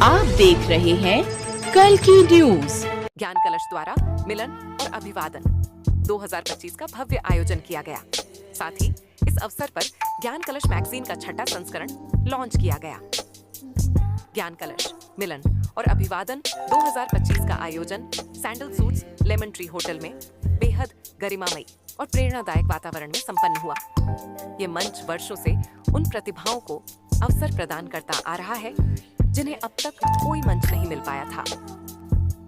आप देख रहे हैं कल की न्यूज। ज्ञान कलश द्वारा मिलन और अभिवादन 2025 का भव्य आयोजन किया गया। साथ ही इस अवसर पर ज्ञान कलश मैगजीन का छठा संस्करण लॉन्च किया गया। ज्ञान कलश मिलन और अभिवादन 2025 का आयोजन sandal suits lemon tree hotel में बेहद गरिमामयी और प्रेरणादायक वातावरण में संपन्न हुआ। ये मंच वर्षों से उन प्रतिभाओं को अवसर प्रदान करता आ रहा है जिन्हें अब तक कोई मंच नहीं मिल पाया था।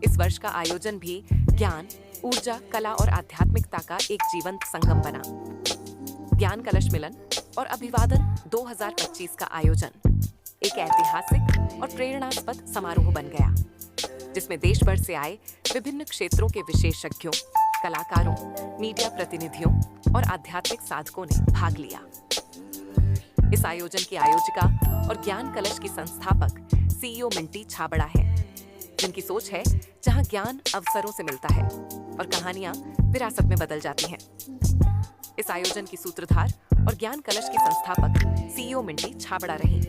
इस वर्ष का आयोजन भी ज्ञान, ऊर्जा, कला और आध्यात्मिकता का एक जीवंत संगम बना। ज्ञान कलश मिलन और अभिवादन 2025 का आयोजन एक ऐतिहासिक और प्रेरणास्पद समारोह बन गया, जिसमें देश भर से आए विभिन्न क्षेत्रों के विशेषज्ञों, कलाकारों, मीडिया प्रतिनिधियों और आध्यात्मिक साधकों ने भाग लिया। इस आयोजन की आयोजिका और ज्ञान कलश की संस्थापक सीईओ मिंटी छाबड़ा है, जिनकी सोच है जहां ज्ञान अवसरों से मिलता है और कहानियां विरासत में बदल जाती हैं। इस आयोजन की सूत्रधार और ज्ञान कलश की संस्थापक सीईओ मिंटी छाबड़ा रही,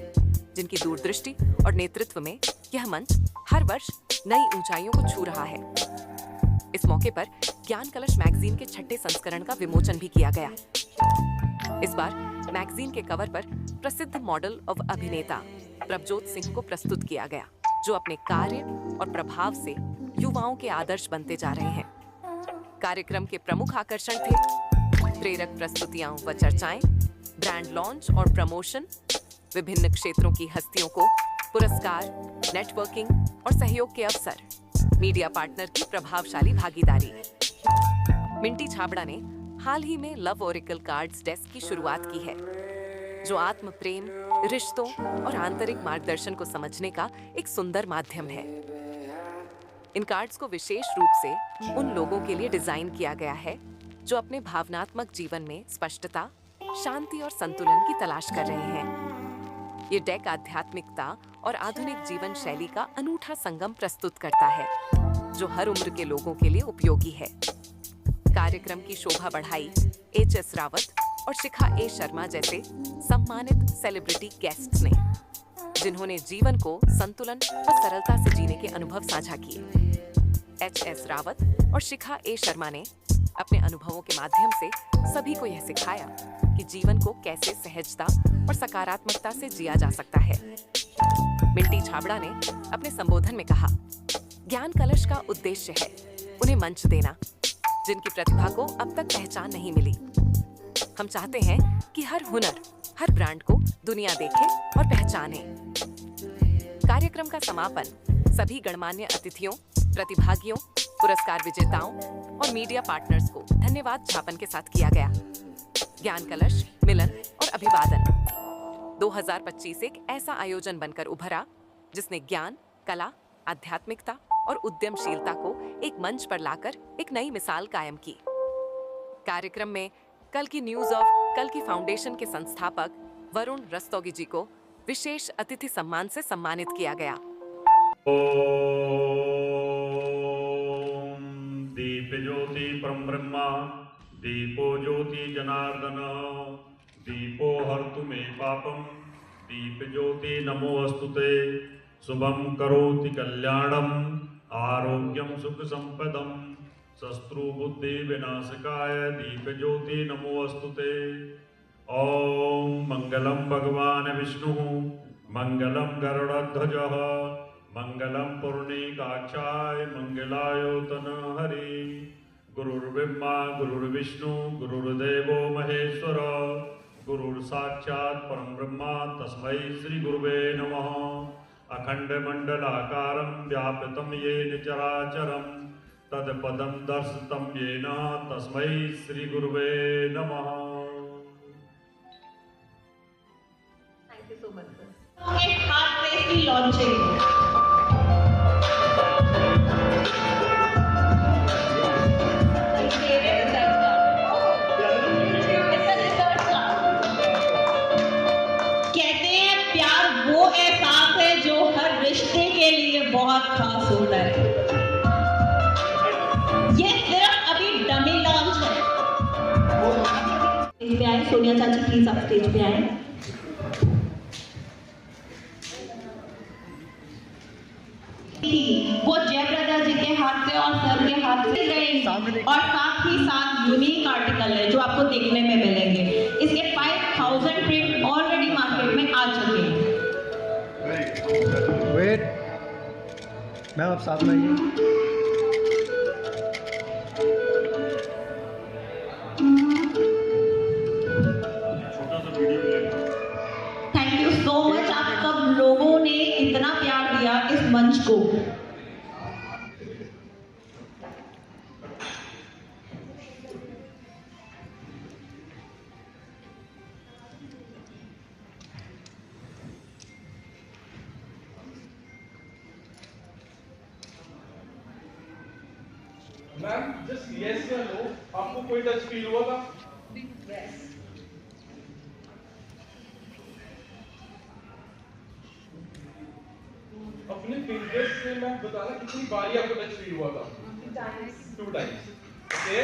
जिनकी दूरदृष्टि और नेतृत्व में यह मंच हर वर्ष नई ऊंचाइयों को छू रहा है। इस मौके पर ज्ञान कलश मैगजीन के छठे संस्करण का विमोचन भी किया गया। इस बार मैगजीन के कवर पर प्रसिद्ध मॉडल और अभिनेता प्रभजोत सिंह को प्रस्तुत किया गया, जो अपने कार्य और प्रभाव से युवाओं के आदर्श बनते जा रहे हैं। कार्यक्रम के प्रमुख आकर्षण थे प्रेरक प्रस्तुतियां व चर्चाएं, ब्रांड लॉन्च और प्रमोशन, विभिन्न क्षेत्रों की हस्तियों को पुरस्कार, नेटवर्किंग और सहयोग के अवसर, मीडिया पार्टनर की प्रभावशाली भागीदारी। मिंटी छाबड़ा ने हाल ही में लव ओरेकल कार्ड्स डेस्क की शुरुआत की है, जो आत्म प्रेम, रिश्तों और आंतरिक मार्गदर्शन को समझने का एक सुंदर माध्यम है। इन कार्ड्स को विशेष रूप से उन लोगों के लिए डिजाइन किया गया है जो अपने भावनात्मक जीवन में स्पष्टता, शांति और संतुलन की तलाश कर रहे हैं। ये डेक आध्यात्मिकता और आधुनिक जीवन शैली का अनूठा संगम प्रस्तुत करता है, जो हर उम्र के लोगों के लिए उपयोगी है। कार्यक्रम की शोभा बढ़ाई एच.एस. रावत और शिखा ए. शर्मा जैसे सम्मानित सेलिब्रिटी गेस्ट्स ने, जिन्होंने जीवन को संतुलन और सरलता से जीने के अनुभव साझा किए। एच.एस. रावत और शिखा ए. शर्मा ने अपने अनुभवों के माध्यम से सभी को यह सिखाया कि जीवन को कैसे सहजता और सकारात्मकता से जिया जा सकता है। मिंटी छाबड़ा ने अपने संबोधन में कहा, ज्ञान कलश का उद्देश्य है उन्हें मंच देना जिनकी प्रतिभा को अब तक पहचान नहीं मिली। हम चाहते हैं कि हर हुनर, हर ब्रांड को दुनिया देखे और पहचाने। कार्यक्रम का समापन सभी गणमान्य अतिथियों, प्रतिभागियों, पुरस्कार विजेताओं और मीडिया पार्टनर्स को धन्यवाद ज्ञापन के साथ किया गया। ज्ञान कलश मिलन और अभिवादन 2025 एक ऐसा आयोजन बनकर उभरा जिसने ज्ञान, कला, आध्यात्मिकता और उद्यमशीलता को एक मंच पर लाकर एक नई मिसाल कायम की। कार्यक्रम में कल की न्यूज ऑफ कल की फाउंडेशन के संस्थापक वरुण रस्तोगी जी को विशेष अतिथि सम्मान से सम्मानित किया गया। ओम दीप ज्योति परम ब्रह्मा, दीपो ज्योति जनार्दन, दीपो हर्तु मे पापम, दीप ज्योति नमोस्तुते, शुभम करोति कल्याणम, आरोग्यम सुख संपदम, शत्रु बुद्धि विनाशकाय, दीप ज्योति नमोस्तुते। ओम मंगलम भगवान विष्णु, मंगलम गरुड़ध्वजः, मंगलम पुण्डरीकाक्षाय, मंगलायोतन हरि। गुरुर्ब्रह्मा गुरुर्विष्णु गुरुर्देवो महेश्वर, गुरुर्साक्षात् परम ब्रह्मा तस्मै श्री गुरुवे नमः। अखंड मंडलाकारं व्याप्तं येन चराचरं, तत्पदं दर्शितं येन तस्मै श्री गुरुवे नमः। Thank you so much, sir. Okay, heart race की launching. कहते हैं प्यार वो एहसास है जो हर रिश्ते के लिए बहुत खास होता है। ये सिर्फ अभी डमी लॉन्च है। स्टेज पे आए सोनिया चाची, प्लीज आप स्टेज पे आए। वो जयप्रदा जी के हाथ से और सर के हाथ से रहेंगे और साथ ही साथ यूनिक आर्टिकल है जो आपको देखने में मिलेंगे। इसके 5000 प्रिंट ऑलरेडी मार्केट में आ चुके हैं। वेट मैम, आप साथ में आइए। थैंक यू सो मच, आप सब लोगों ने इतना प्यार दिया इस मंच को। मैम जस्ट यस या नो, आपको कोई टच फील हुआ था? अपने फिंगर्स से मैं बताना कितनी बारी आपको टच फील हुआ था? 2 टाइम्स। ओके,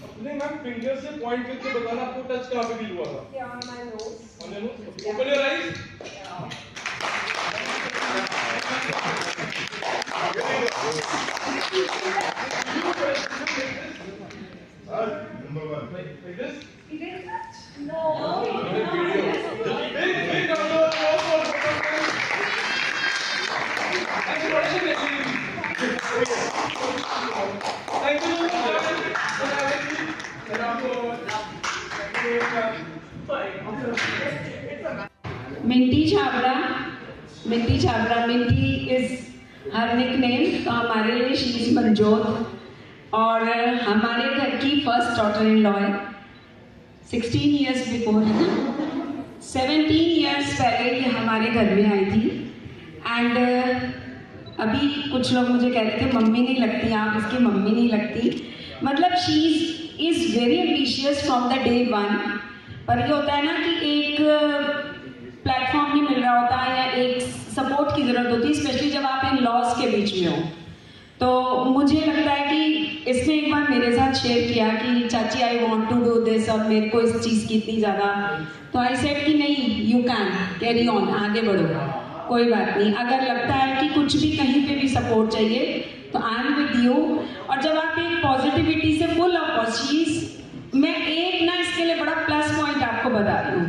अपने मैम फिंगर से पॉइंट करके बताना आपको टच कहाँ पे फील हुआ था? On my nose. On your nose? Open your eyes. Like this? He didn't touch? No. Big round of applause for Dr. Thank you. Minty Chhabra, Minty is her nickname, तो हमारे लिए she is Manjot और हमारे घर की first daughter in law है। 16 years before, 17 years पहले ये हमारे घर में आई थी। एंड अभी कुछ लोग मुझे कह रहे थे मम्मी नहीं लगती आप, इसकी मम्मी नहीं लगती। मतलब she is very ambitious from the day 1। पर ये होता है ना कि एक प्लेटफॉर्म नहीं मिल रहा होता या एक सपोर्ट की ज़रूरत होती है, स्पेशली जब आप इन लॉज के बीच में हो। तो मुझे लगता है कि इसने एक बार मेरे साथ शेयर किया कि चाची I want to do this, और मेरे को इस चीज़ की इतनी ज़्यादा, तो आई सेड कि नहीं, यू कैन कैरी ऑन, आगे बढ़ो, कोई बात नहीं। अगर लगता है कि कुछ भी कहीं पे भी सपोर्ट चाहिए तो आई एम विद यू। और जब आप एक पॉजिटिविटी से फुल ऑफ चीज़, मैं एक ना इसके लिए बड़ा प्लस पॉइंट आपको बता रही हूँ।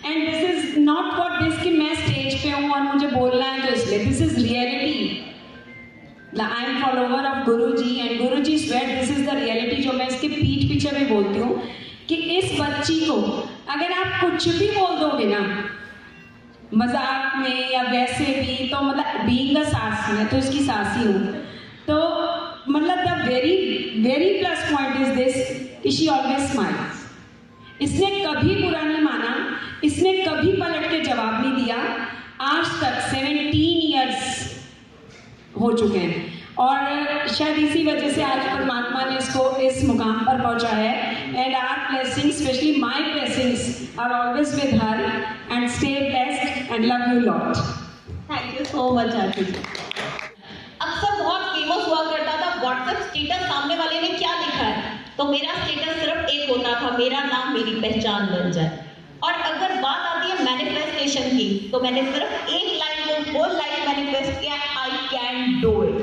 And this is not for this कि मैं स्टेज पे हूँ और मुझे बोलना है तो इसलिए, this is reality. I am follower of guru ji and guru ji sweat, this is the reality जो मैं इसके पीठ पीछे भी बोलती हूँ कि इस बच्ची को अगर आप कुछ भी बोल दोगे ना मजाक में या वैसे भी, तो मतलब बीइंग अ सास, मैं तो इसकी सास ही हूँ, तो मतलब the very very plus point is this कि शी ऑलवेज स्माइल्स। इसने कभी बुरा नहीं माना, इसने कभी पलट के जवाब नहीं दिया। आज तक 17 years हो चुके हैं और शायद इसी वजह से आज परमात्मा ने इसको इस मुकाम पर पहुंचाया है। And our blessings, specially my blessings, are always with her and stay blessed and love you lot. Thank you so much aunty. अक्सर बहुत फेमस हुआ करता था व्हाट्सएप स्टेटस, सामने वाले ने क्या लिखा है, तो मेरा स्टेटस सिर्फ एक होता था, मेरा नाम मेरी पहचान बन जाए। और अगर बात आती है मैनिफेस्टेशन की, तो मैंने सिर्फ एक लाइन को होल लाइफ मैनिफेस्ट किया, आई कैन डू इट।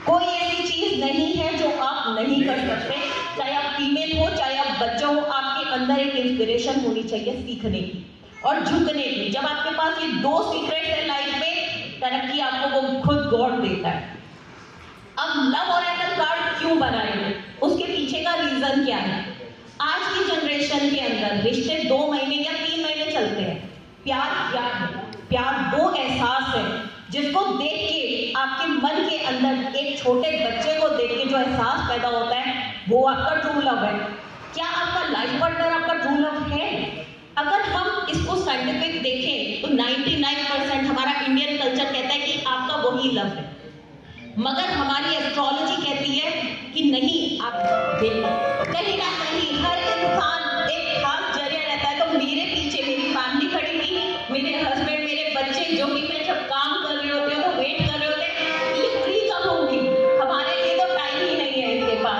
कोई ऐसी चीज नहीं है जो आप नहीं कर सकते, चाहे आप फीमेल हो चाहे आप बच्चा हो, आपके अंदर एक इंस्पिरेशन होनी चाहिए सीखने की और झुकने की। जब आपके पास ये 2 सीक्रेट्स है लाइफ में, तरक्की आपको वो खुद गॉड देता है। अब लव ऑरेकल कार्ड क्यों बनाए, उसके पीछे का रीजन क्या है? आज की जनरेशन के अंदर रिश्ते 2 महीने या 3 महीने चलते हैं। प्यार क्या है? प्यार वो एहसास है जिसको देख के आपके मन के अंदर, एक छोटे बच्चे को देख के जो एहसास पैदा होता है, वो आपका ट्रू लव है। क्या आपका लाइफ पार्टनर आपका ट्रू लव है? अगर हम इसको साइंटिफिक देखें तो 99% हमारा इंडियन कल्चर कहता है कि आपका वही लव है, मगर हमारी एस्ट्रोलॉजी कहती है कि नहीं, आप कहीं ना कहीं हर इंसान एक खास जरिया रहता है। तो मेरे पीछे मेरी फैमिली खड़ी थी, मेरे हस्बैंड, मेरे बच्चे, जो कि मैं जब काम कर रहे होते हैं तो वेट कर रहे होते हैं ये फ्री कब होगी, हमारे लिए तो टाइम ही नहीं है इसके पास।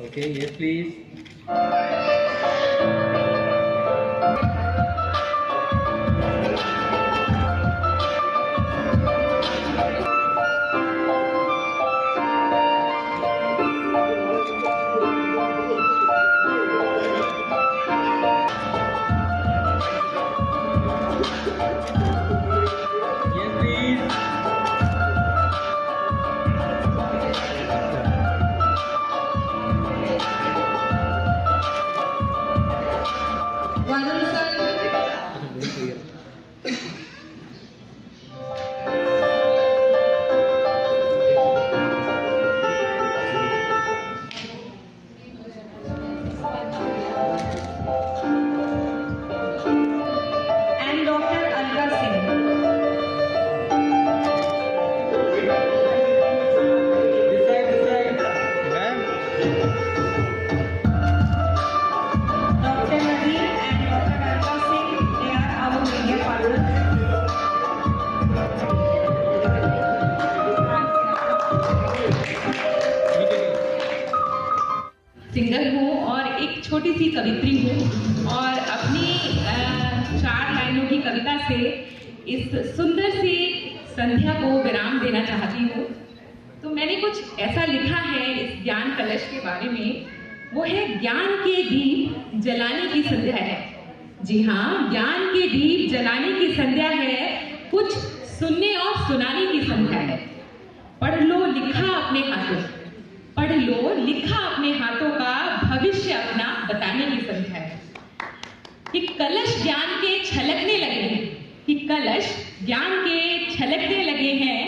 ओके, ये प्लीज। ये please. Varun sir, and Dr. Alka Singh. This side, ma'am. Dr. Nadeem and Dr. Alka Singh, they are our media partners. Singer हूँ और एक छोटी सी कवित्री हूँ और अपनी 4 लाइनों की कविता से इस सुंदर सी संध्या को विराम देना चाहती हूँ। तो मैंने कुछ ऐसा लिखा है इस ज्ञान कलश के बारे में, वो है ज्ञान के दीप जलाने की संध्या है। जी हाँ, ज्ञान के दीप जलाने की संध्या है, कुछ सुनने और सुनाने की संध्या है। पढ़ लो लिखा अपने हाथों, पढ़ लो लिखा अपने हाथों का भविष्य अपना बताने की संध्या है। कि कलश ज्ञान के छलकने लगे हैं, कि कलश ज्ञान के छलकने लगे हैं,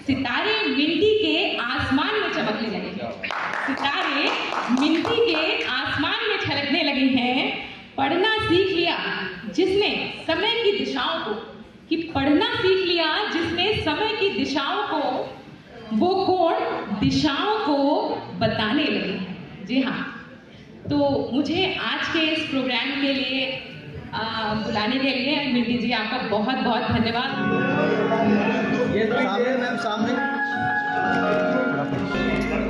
सितारे मिंटी के आसमान में चमकने लगे हैं, सितारे मिंटी के आसमान में छलकने लगे हैं। पढ़ना सीख लिया जिसने समय की दिशाओं को, कि पढ़ना सीख लिया जिसने समय की दिशाओं को, वो कौन दिशाओं को बताने लगे हैं। जी हाँ, तो मुझे आज के इस प्रोग्राम के लिए बुलाने के लिए मिंटी जी आपका बहुत बहुत धन्यवाद। ये सामने मैम, सामने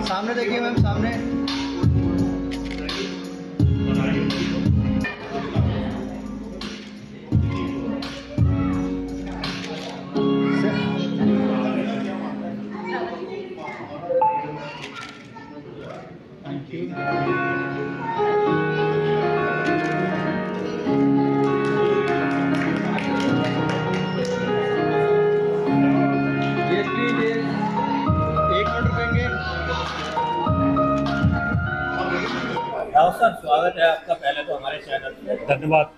सामने देखिए मैम, सामने। Thank you. राव सर, स्वागत है आपका पहले तो हमारे चैनल पे। धन्यवाद।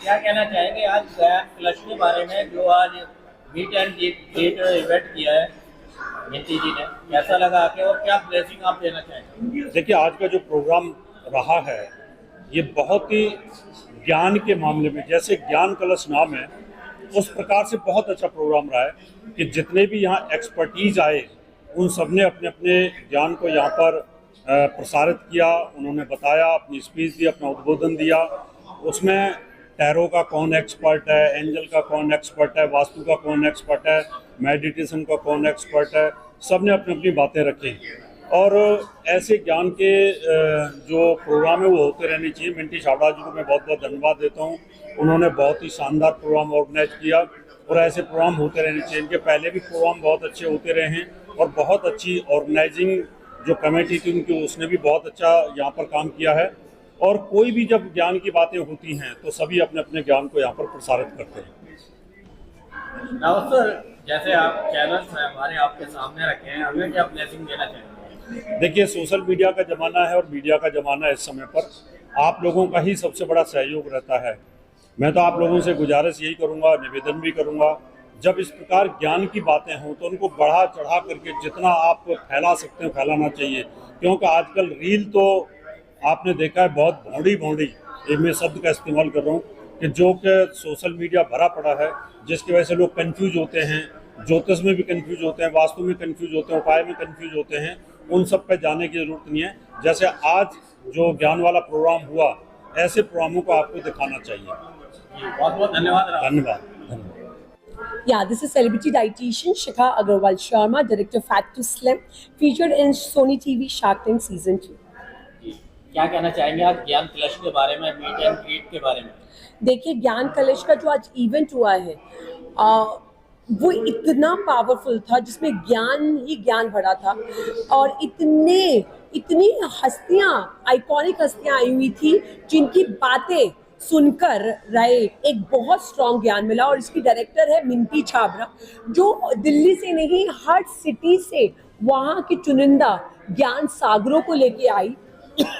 क्या कहना चाहेंगे आज ज्ञान कलश के बारे में, जो आज मीट एंड ग्रीट इवेंट किया है मिंटी जी ने, कैसा लगा आके और क्या ब्लेसिंग आप देना चाहेंगे? देखिए, आज का जो प्रोग्राम रहा है ये बहुत ही ज्ञान के मामले में, जैसे ज्ञान कलश नाम है उस प्रकार से बहुत अच्छा प्रोग्राम रहा है कि जितने भी यहाँ एक्सपर्टीज आए उन सब ने अपने अपने ज्ञान को यहाँ पर प्रसारित किया। उन्होंने बताया, अपनी स्पीच दी, अपना उद्बोधन दिया। उसमें टैरो का कौन एक्सपर्ट है, एंजल का कौन एक्सपर्ट है, वास्तु का कौन एक्सपर्ट है, मेडिटेशन का कौन एक्सपर्ट है, सब ने अपनी अपनी बातें रखी। और ऐसे ज्ञान के जो प्रोग्राम है वो होते रहने चाहिए। मिंटी छाबड़ा जी को मैं बहुत बहुत धन्यवाद देता हूँ, उन्होंने बहुत ही शानदार प्रोग्राम ऑर्गेनाइज किया और ऐसे प्रोग्राम होते रहने चाहिए। इनके पहले भी प्रोग्राम बहुत अच्छे होते रहे हैं और बहुत अच्छी ऑर्गेनाइजिंग जो कमेटी थी उनकी, उसने भी बहुत अच्छा यहाँ पर काम किया है। और कोई भी जब ज्ञान की बातें होती हैं तो सभी अपने अपने ज्ञान को यहाँ पर प्रसारित करते हैं। सर, जैसे आप चैनल हमारे आपके सामने रखे हैं, हमें क्या ब्लेसिंग देना चाहेंगे? देखिए, सोशल मीडिया का ज़माना है और मीडिया का ज़माना है। इस समय पर आप लोगों का ही सबसे बड़ा सहयोग रहता है। मैं तो आप लोगों से गुजारिश यही करूँगा, निवेदन भी करूँगा, जब इस प्रकार ज्ञान की बातें हों तो उनको बढ़ा चढ़ा करके जितना आप फैला सकते हैं फैलाना चाहिए। क्योंकि आजकल रील तो आपने देखा है बहुत भौंडी मैं शब्द का इस्तेमाल कर रहा हूँ कि जो कि सोशल मीडिया भरा पड़ा है, जिसकी वजह से लोग कंफ्यूज होते हैं, ज्योतिष में भी कंफ्यूज होते हैं, वास्तु में कंफ्यूज होते हैं, उपाय में कंफ्यूज होते हैं। उन सब पे जाने की ज़रूरत नहीं है। जैसे आज जो ज्ञान वाला प्रोग्राम हुआ, ऐसे प्रोग्रामों को आपको दिखाना चाहिए। बहुत बहुत धन्यवाद। धन्यवाद। Yeah, this is celebrity dietitian Shikha Agarwal Sharma, director Fat to Slim, featured in Sony TV Shark Tank Season 2. क्या कहना चाहेंगे आप ज्ञान कलश के बारे में, मीट एंड ग्रीट के बारे में? देखिए, ज्ञान कलश का जो आज इवेंट हुआ है वो इतना पावरफुल था, जिसमें ज्ञान ही ज्ञान भरा था और इतनी हस्तियां, आइकॉनिक हस्तियां आई हुई थी जिनकी बातें सुनकर एक बहुत स्ट्रॉन्ग ज्ञान मिला। और इसकी डायरेक्टर है मिंटी छाबरा, जो दिल्ली से नहीं हर सिटी से वहाँ के चुनिंदा ज्ञान सागरों को लेके आई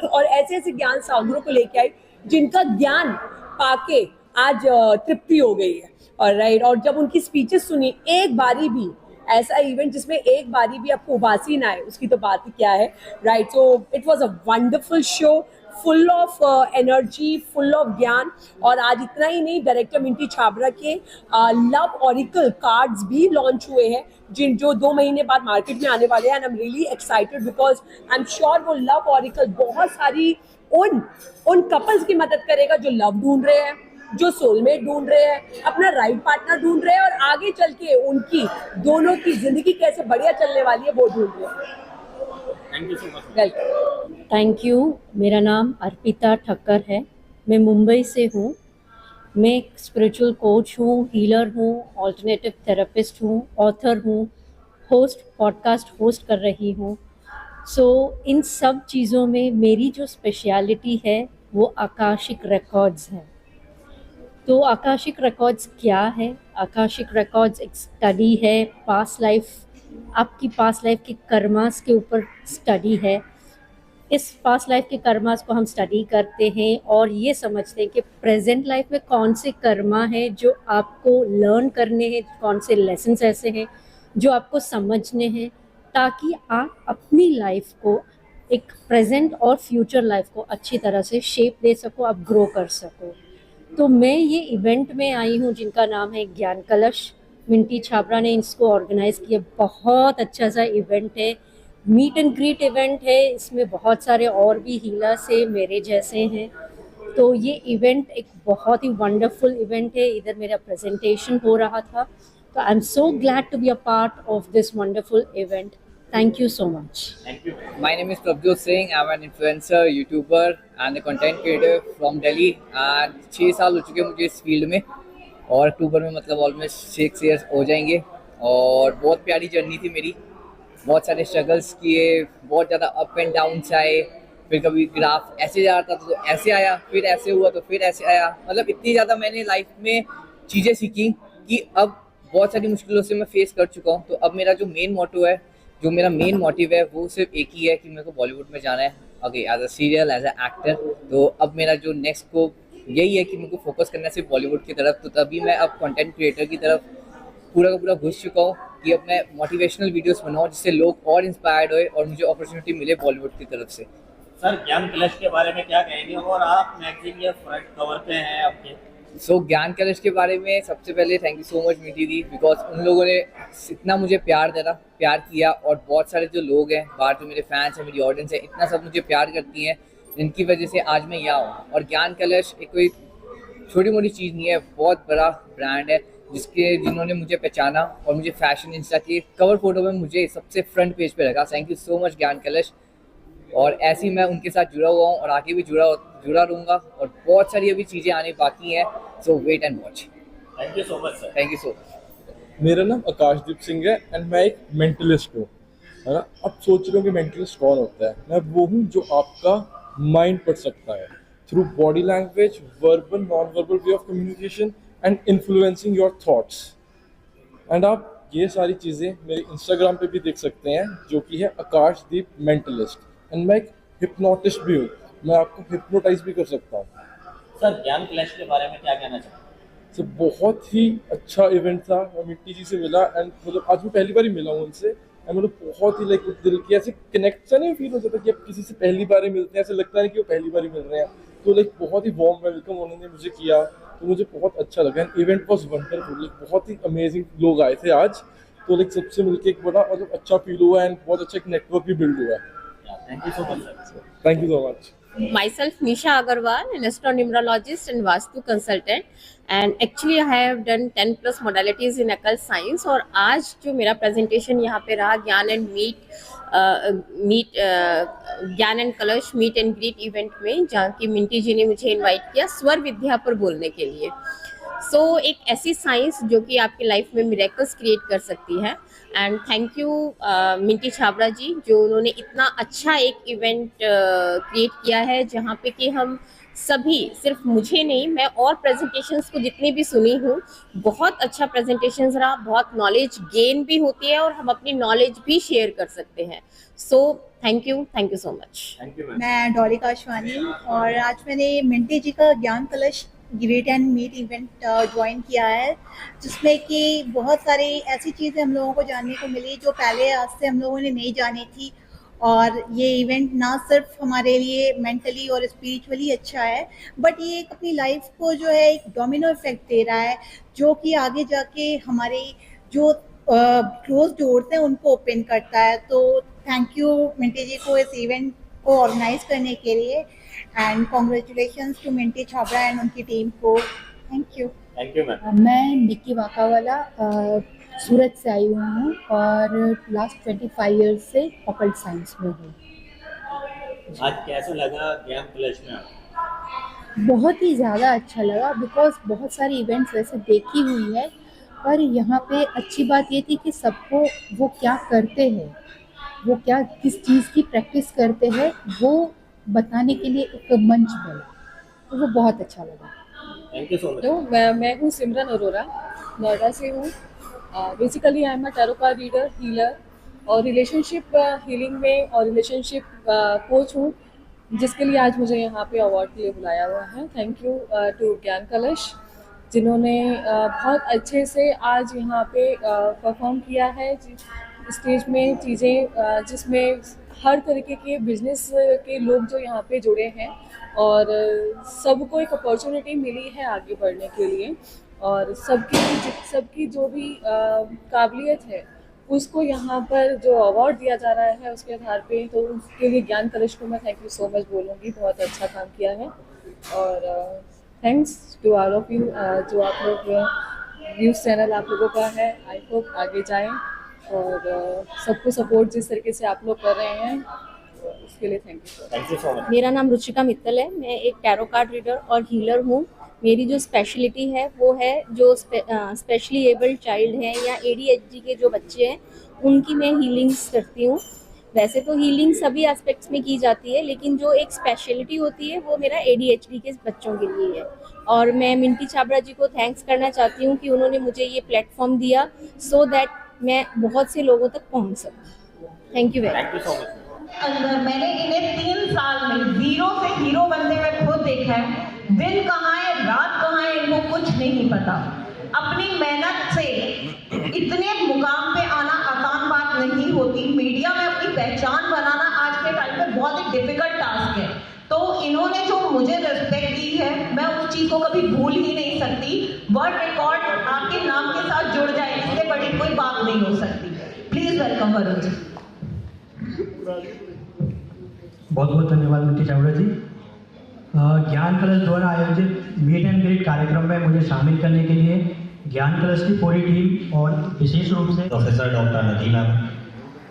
और ऐसे ऐसे ज्ञान सागरों को लेके आई जिनका ज्ञान पाके आज तृप्ति हो गई है। और जब उनकी स्पीचेस सुनी, एक बारी भी ऐसा इवेंट जिसमें एक बारी भी आपको उबासी ना आए, उसकी तो बात ही क्या है, so it was a wonderful show, full of energy, full of ज्ञान। और आज इतना ही नहीं, डायरेक्टर मिंटी छाबरा के लव ऑरिकल कार्ड्स भी लॉन्च हुए हैं, जो 2 महीने बाद मार्केट में आने वाले हैं। And I am really excited because I am sure वो लव ऑरिकल बहुत सारी उन कपल्स की मदद करेगा जो लव ढूंढ रहे हैं, जो सोलमेट ढूंढ रहे हैं, अपना राइट पार्टनर ढूंढ रहे हैं और आगे चल के उनकी दोनों की जिंदगी कैसे बढ़िया चलने वाली है वो ढूंढ रहे हैं। Thank you so much. Welcome. Thank you. मेरा नाम अर्पिता ठक्कर है, मैं मुंबई से हूँ। मैं एक स्पिरिचुअल कोच हूँ, हीलर हूँ, ऑल्टरनेटिव थेरेपिस्ट हूँ, ऑथर हूँ, पॉडकास्ट होस्ट कर रही हूँ। इन सब चीज़ों में मेरी जो स्पेशलिटी है वो आकाशिक रिकॉर्ड्स है। तो आकाशिक रिकॉर्ड्स क्या है? आकाशिक रिकॉर्ड्स एक स्टडी है, पास्ट लाइफ, आपकी पास्ट लाइफ के कर्मास के ऊपर स्टडी है। इस पास्ट लाइफ के कर्मास को हम स्टडी करते हैं और ये समझते हैं कि प्रेजेंट लाइफ में कौन से कर्मा है जो आपको लर्न करने हैं, कौन से लेसन्स ऐसे हैं जो आपको समझने हैं, ताकि आप अपनी लाइफ को, एक प्रेजेंट और फ्यूचर लाइफ को अच्छी तरह से शेप दे सको, आप ग्रो कर सको। तो मैं ये इवेंट में आई हूँ जिनका नाम है ज्ञान कलश। मिंटी छाबरा ने इसको ऑर्गेनाइज़ किया, बहुत अच्छा सा इवेंट है, मीट एंड ग्रीट इवेंट है। इसमें बहुत सारे और भी हीलर्स हैं, मेरे जैसे हैं। तो ये इवेंट एक बहुत ही वंडरफुल इवेंट है। इधर मेरा प्रेजेंटेशन हो रहा था, तो I am so glad to be a part of this wonderful event. Thank you so much. Thank you. My name is Prabjot Singh. I'm an influencer, YouTuber and a content creator from Delhi. And 6 साल हो चुके मुझे इस field में और अक्टूबर में मतलब almost 6 years हो जाएंगे। और बहुत प्यारी जर्नी थी मेरी, बहुत सारे स्ट्रगल्स किए, बहुत ज़्यादा अप एंड डाउन्स आए। फिर कभी ग्राफ ऐसे जा रहा था तो ऐसे आया, फिर ऐसे हुआ तो फिर ऐसे आया। मतलब इतनी ज़्यादा मैंने लाइफ में चीज़ें सीखी कि अब बहुत सारी मुश्किलों से मैं फेस कर चुका हूँ। तो अब मेरा जो मेन मोटिव है, जो मेरा मेन मोटिव है, वो सिर्फ एक ही है कि मेरे को बॉलीवुड में जाना है, okay, as a serial, as a actor. तो अब मेरा जो नेक्स्ट को यही है कि मेरे को फोकस करना है सिर्फ बॉलीवुड की तरफ। तो तभी मैं अब कंटेंट क्रिएटर की तरफ पूरा का पूरा घुस चुका हूँ कि अब मैं मोटिवेशनल वीडियोस बनाऊँ जिससे लोग और इंस्पायर्ड होए और मुझे अपॉर्चुनिटी मिले बॉलीवुड की तरफ से। सर, ज्ञान कलश के बारे में क्या कहेंगे? और आप मैगजीन या फ्रंट कवर पे हैं आपके। ज्ञान कलश के बारे में सबसे पहले thank you so much Minty the, because उन लोगों ने इतना मुझे प्यार किया और बहुत सारे जो लोग हैं बाहर, जो मेरे फैंस हैं, मेरी ऑडियंस है, इतना सब मुझे प्यार करती हैं, जिनकी वजह से आज मैं यहाँ हूँ। और ज्ञान कलश एक कोई छोटी मोटी चीज़ नहीं है, बहुत बड़ा ब्रांड है जिन्होंने मुझे पहचाना और मुझे फैशन इंस्टा की कवर फोटो में मुझे सबसे फ्रंट पेज पे रखा। थैंक यू सो मच ज्ञान कलश। और ऐसे ही मैं उनके साथ जुड़ा हुआ हूँ और आगे भी जुड़ा रहूँगा और बहुत सारी अभी चीज़ें आने बाकी हैं। So wait and watch. Thank you so much sir. Thank you so much. मेरा नाम आकाशदीप सिंह है एंड मैं एक मेंटलिस्ट हूँ, है ना। अब सोच रहे हो कि मेंटलिस्ट कौन होता है? मैं वो हूँ जो आपका माइंड पढ़ सकता है through body language, verbal, non verbal way of communication and influencing your thoughts. And आप ये सारी चीज़ें मेरे इंस्टाग्राम पे भी देख सकते हैं, जो कि है आकाशदीप मेंटलिस्ट। एंड मैं एक हिप्नोटिस्ट भी हूँ, मैं आपको हिप्नोटाइज भी कर सकता हूँ। सर, ज्ञान कलश के बारे में क्या कहना चाहते हैं? सर, बहुत ही अच्छा इवेंट था। मैं मिट्टी जी से मिला एंड मतलब आज मैं पहली बार ही मिला हूँ उनसे। एंड मतलब बहुत ही लाइक दिल की ऐसे कनेक्शन नहीं फील हो जाता कि आप किसी से पहली बार ही मिलते हैं, ऐसे लगता है कि वो पहली बार ही मिल रहे हैं। तो लाइक बहुत ही वार्म वेलकम उन्होंने मुझे किया, तो मुझे बहुत अच्छा लगा। And event was wonderful, like बहुत ही अमेजिंग लोग आए थे आज। तो लाइक सबसे मिलकर एक बड़ा मतलब अच्छा फील हुआ एंड बहुत अच्छा एक नेटवर्क भी बिल्ड हुआ। Thank you so much sir. Thank you so much. myself Nisha Agarwal, an astronumerologist and Vastu consultant, and actually I have done 10 plus modalities in occult science. और आज जो मेरा presentation यहाँ पे रहा ज्ञान एंड ज्ञान एंड कलश मीट एंड ग्रीट इवेंट में, जहाँ की मिंटी जी ने मुझे इनवाइट किया स्वर विद्या पर बोलने के लिए। एक ऐसी साइंस जो कि आपकी लाइफ में मिरेकल्स क्रिएट कर सकती है। And thank you Minty Chhabra ji, जो उन्होंने इतना अच्छा एक इवेंट क्रिएट किया है, जहाँ पे कि हम सभी, सिर्फ मुझे नहीं, मैं और प्रेजेंटेशंस को जितनी भी सुनी हूँ, बहुत अच्छा प्रेजेंटेशंस रहा, बहुत नॉलेज गेन भी होती है और हम अपनी नॉलेज भी शेयर कर सकते हैं। Thank you so much. मैं डॉलिका आशवानी, और आज मैंने मिंटी जी का Gyan Kalash great and meet event join किया है, जिसमें कि बहुत सारी ऐसी चीज़ें हम लोगों को जानने को मिली जो पहले आज से हम लोगों ने नहीं जानी थी। और ये इवेंट ना सिर्फ हमारे लिए मेंटली और स्पिरिचुअली अच्छा है, बट ये एक अपनी लाइफ को जो है एक डोमिनो इफेक्ट दे रहा है, जो कि आगे जाके हमारे जो क्लोज डोर्स हैं उनको ओपन करता है। तो थैंक यू मिंटी जी को इस इवेंट को ऑर्गेनाइज करने के लिए, and congratulations to Minty Chhabra and उनकी टीम को। Thank you ma'am. मैं निक्की वाकावाला सूरत से आई हुई हूँ और लास्ट 25 ईयर्स से ऑकल्ट साइंस में हूँ। आज कैसा लगा ज्ञान कलश में? बहुत ही ज़्यादा अच्छा लगा, बिकॉज बहुत सारी इवेंट्स वैसे देखी हुई है, पर यहाँ पे अच्छी बात ये थी कि सबको वो क्या करते हैं, वो क्या किस चीज़ की प्रैक्टिस करते हैं, वो बताने के लिए एक मंच बना, तो वो बहुत अच्छा लगा। Thank you so much. तो मैं हूँ सिमरन अरोरा, नोएडा से हूँ। Basically I am a tarot card reader, healer और रिलेशनशिप हीलिंग में और रिलेशनशिप कोच हूँ, जिसके लिए आज मुझे यहाँ पे अवार्ड के लिए बुलाया हुआ है। थैंक यू टू ज्ञान कलश, जिन्होंने बहुत अच्छे से आज यहाँ पे परफॉर्म किया है स्टेज में चीज़ें, जिसमें हर तरीके के बिजनेस के लोग जो यहाँ पे जुड़े हैं और सबको एक अपॉर्चुनिटी मिली है आगे बढ़ने के लिए, और सबकी जो भी काबिलियत है उसको यहाँ पर जो अवार्ड दिया जा रहा है उसके आधार पे, तो उसके लिए ज्ञान कलश को मैं थैंक यू सो मच बोलूँगी, बहुत अच्छा काम किया है। और thanks to all of you, जो आप लोग न्यूज़ चैनल आप लोगों का है, आई होप आगे जाएं और सबको सपोर्ट जिस तरीके से आप लोग कर रहे हैं उसके लिए थैंक यू सो मच। मेरा नाम रुचिका मित्तल है, मैं एक टैरो कार्ड रीडर और हीलर हूँ। मेरी जो स्पेशलिटी है वो है जो स्पेशली एबल्ड चाइल्ड हैं या ADHD के जो बच्चे हैं उनकी मैं हीलिंग्स करती हूँ। वैसे तो हीलिंग सभी एस्पेक्ट्स में की जाती है, लेकिन जो एक स्पेशलिटी होती है वो मेरा ADHD के बच्चों के लिए है। और मैं मिंटी छाबड़ा जी को थैंक्स करना चाहती हूँ कि उन्होंने मुझे ये प्लेटफॉर्म दिया सो दैट मैं बहुत से लोगों तक पहुँच सकूँ। Thank you very much. मैंने इन्हें 3 साल में 0 से हीरो बनते हुए खुद देखा है। दिन कहाँ है, रात कहाँ है, इनको कुछ नहीं पता। अपनी मेहनत से इतने मुकाम पे आना आसान बात नहीं होती। मीडिया में अपनी पहचान बनाना आज के टाइम पे बहुत ही डिफिकल्ट टास्क है। तो इन्होंने जो मुझे रिस्पेक्ट दी है, मैं उस चीज को कभी भूल ही नहीं सकती। वर्ल्ड रिकॉर्ड आपके नाम के साथ जुड़ जाए, इससे बड़ी कोई बात नहीं हो सकती। Please welcome Varun ji. बहुत बहुत धन्यवाद मिंटी छाबड़ा जी। ज्ञान कलश द्वारा आयोजित मीट एंड ग्रीट कार्यक्रम में मुझे शामिल करने के लिए ज्ञान कलश की पूरी टीम और विशेष रूप से professor doctor Nadina,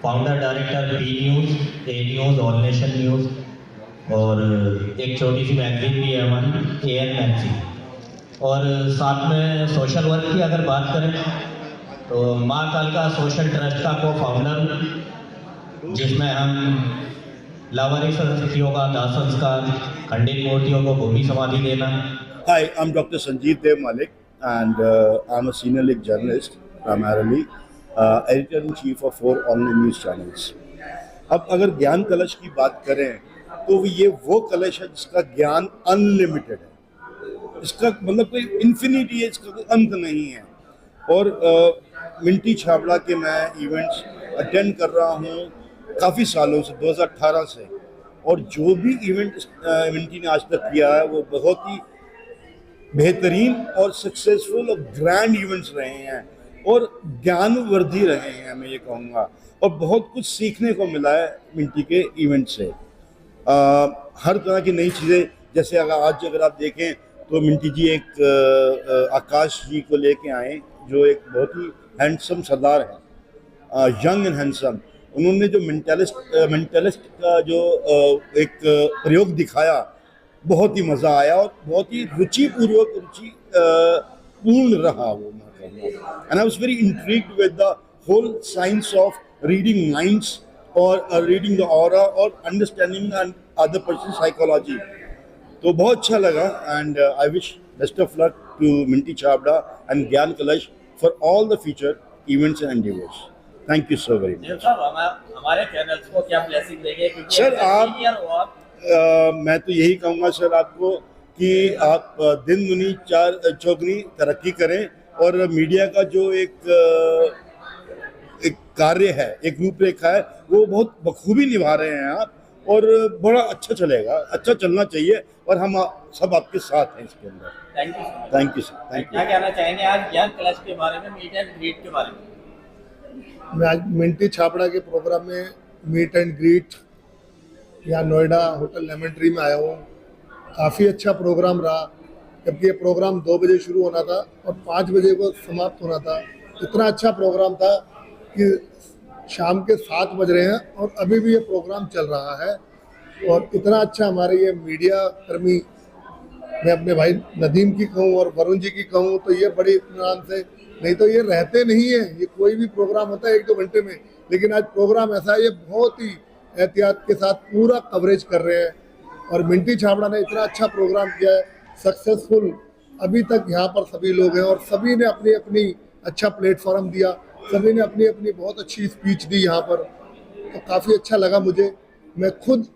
founder director P news, A news, all nation news, और एक छोटी सी मैगजीन भी है हमारी AN मैगजीन। और साथ में सोशल वर्क की अगर बात करें तो माँ कालिका सोशल ट्रस्ट का को फाउंडर, जिसमें हम लावारिस संस्कृतियों का दाह संस्कार, खंडित मूर्तियों को भूमि समाधि देना। Hi, I'm Dr. Sanjeev Dev Malik and I'm a senior league journalist, primarily editor-in-chief of 4 online news channels. अब अगर ज्ञान कलश की बात करें तो ये वो कलश है जिसका ज्ञान अनलिमिटेड है। इसका मतलब कोई इन्फिनिटी है, इसका कोई अंत नहीं है। और मिंटी छाबड़ा के मैं इवेंट्स अटेंड कर रहा हूँ काफ़ी सालों से, 2018 से, और जो भी इवेंट मिंटी ने आज तक किया है वो बहुत ही बेहतरीन और सक्सेसफुल और ग्रैंड इवेंट्स रहे हैं और ज्ञानवर्धी रहे हैं, मैं ये कहूँगा। और बहुत कुछ सीखने को मिला है मिंटी के इवेंट से। हर तरह की नई चीज़ें, जैसे अगर आप देखें तो मिंटी जी एक आकाश जी को लेके आए जो एक बहुत ही हैंडसम सरदार हैं, यंग एंड हैंडसम। उन्होंने जो मेंटलिस्ट का जो एक प्रयोग दिखाया, बहुत ही मज़ा आया और बहुत ही रुचि पूर्ण रहा वो। And I was very intrigued with the whole science of reading minds और रीडिंग द ऑरा और अंडरस्टैंडिंग अदर पर्सन साइकोलॉजी। तो बहुत अच्छा लगा and I wish best of luck to Minty Chhabra and Gyan Kalash for all the future events and endeavours. Thank you so very much. हमारे channels को क्या blessing देंगे? सर आप मैं तो यही कहूँगा सर आपको कि आप दिन दुनी चार चौगनी तरक्की करें और मीडिया का जो एक कार्य है, एक रूपरेखा है, वो बहुत बखूबी निभा रहे हैं आप और बड़ा अच्छा चलेगा, अच्छा चलना चाहिए और हम सब आपके साथ हैं इसके अंदर। Thank you sir, thank you. क्या कहना चाहेंगे आज ज्ञान कलश के बारे में, मीट एंड ग्रीट के बारे में? मैं आज मिंटी छाबड़ा के प्रोग्राम में मीट एंड ग्रीट यहाँ नोएडा होटल लेमन ट्री में आया हूँ। काफ़ी अच्छा प्रोग्राम रहा, जबकि ये प्रोग्राम 2 बजे शुरू होना था और 5 बजे को समाप्त होना था। इतना अच्छा प्रोग्राम था कि शाम के 7 बज रहे हैं और अभी भी ये प्रोग्राम चल रहा है। और इतना अच्छा हमारे ये मीडिया कर्मी, मैं अपने भाई नदीम की कहूँ और वरुण जी की कहूँ तो ये बड़े इत्मीनान से, नहीं तो ये रहते नहीं है, ये कोई भी प्रोग्राम होता है 1-2 घंटे में, लेकिन आज प्रोग्राम ऐसा है, ये बहुत ही एहतियात के साथ पूरा कवरेज कर रहे हैं। और मिंटी छाबड़ा ने इतना अच्छा प्रोग्राम किया है, सक्सेसफुल। अभी तक यहाँ पर सभी लोग हैं और सभी ने अपनी अपनी अच्छा प्लेटफॉर्म दिया, सभी ने अपनी अपनी बहुत अच्छी स्पीच दी यहाँ पर, तो काफ़ी अच्छा लगा मुझे। मैं खुद